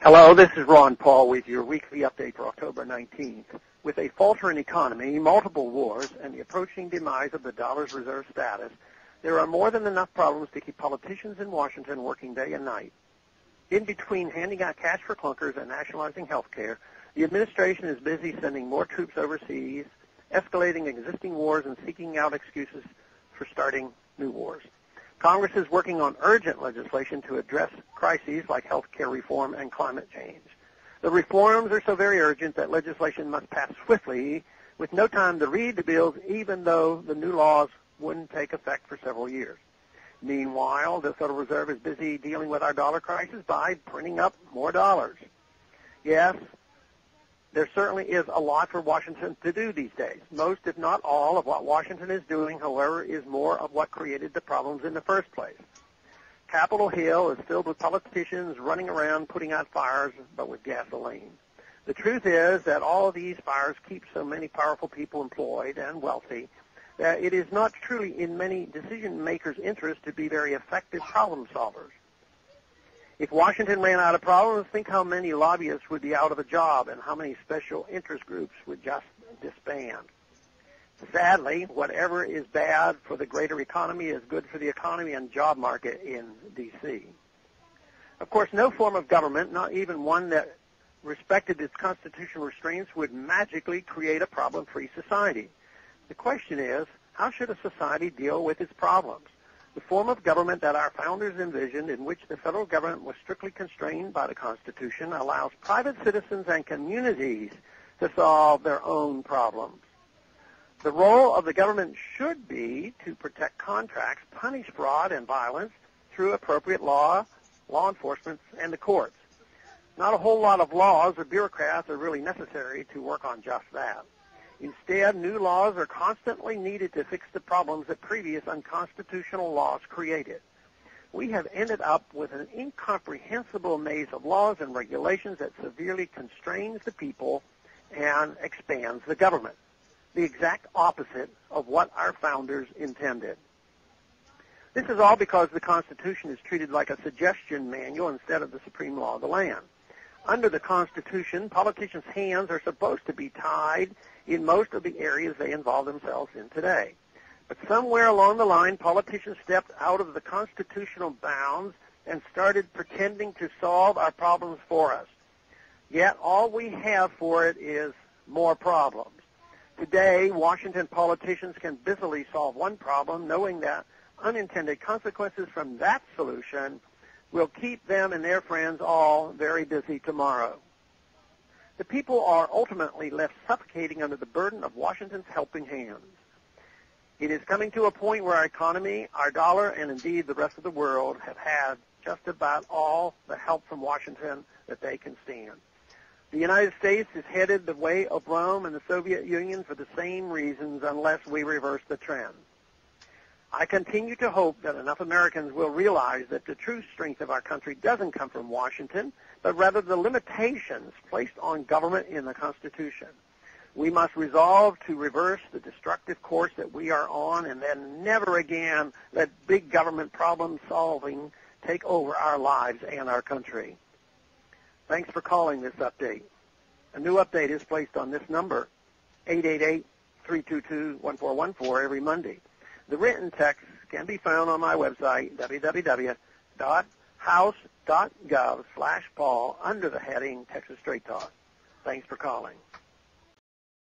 Hello, this is Ron Paul with your weekly update for October 19th. With a faltering economy, multiple wars, and the approaching demise of the dollar's reserve status, there are more than enough problems to keep politicians in Washington working day and night. In between handing out cash for clunkers and nationalizing health care, the administration is busy sending more troops overseas, escalating existing wars, and seeking out excuses for starting new wars. Congress is working on urgent legislation to address crises like health care reform and climate change. The reforms are so very urgent that legislation must pass swiftly with no time to read the bills, even though the new laws wouldn't take effect for several years. Meanwhile, the Federal Reserve is busy dealing with our dollar crisis by printing up more dollars. Yes, there certainly is a lot for Washington to do these days. Most, if not all, of what Washington is doing, however, is more of what created the problems in the first place. Capitol Hill is filled with politicians running around putting out fires, but with gasoline. The truth is that all of these fires keep so many powerful people employed and wealthy that it is not truly in many decision-makers' interest to be very effective problem solvers. If Washington ran out of problems, think how many lobbyists would be out of a job and how many special interest groups would just disband. Sadly, whatever is bad for the greater economy is good for the economy and job market in D.C. Of course, no form of government, not even one that respected its constitutional restraints, would magically create a problem-free society. The question is, how should a society deal with its problems? The form of government that our founders envisioned, in which the federal government was strictly constrained by the Constitution, allows private citizens and communities to solve their own problems. The role of the government should be to protect contracts, punish fraud and violence through appropriate law enforcement, and the courts. Not a whole lot of laws or bureaucrats are really necessary to work on just that. Instead, new laws are constantly needed to fix the problems that previous unconstitutional laws created. We have ended up with an incomprehensible maze of laws and regulations that severely constrains the people and expands the government, the exact opposite of what our founders intended. This is all because the Constitution is treated like a suggestion manual instead of the supreme law of the land. Under the Constitution, politicians' hands are supposed to be tied in most of the areas they involve themselves in today. But somewhere along the line, politicians stepped out of the constitutional bounds and started pretending to solve our problems for us. Yet all we have for it is more problems. Today, Washington politicians can busily solve one problem, knowing that unintended consequences from that solution will keep them and their friends all very busy tomorrow. The people are ultimately left suffocating under the burden of Washington's helping hands. It is coming to a point where our economy, our dollar, and indeed the rest of the world have had just about all the help from Washington that they can stand. The United States is headed the way of Rome and the Soviet Union for the same reasons unless we reverse the trend. I continue to hope that enough Americans will realize that the true strength of our country doesn't come from Washington, but rather the limitations placed on government in the Constitution. We must resolve to reverse the destructive course that we are on and then never again let big government problem solving take over our lives and our country. Thanks for calling this update. A new update is placed on this number, 888-322-1414, every Monday. The written text can be found on my website, www.house.gov/Paul, under the heading Texas Straight Talk. Thanks for calling.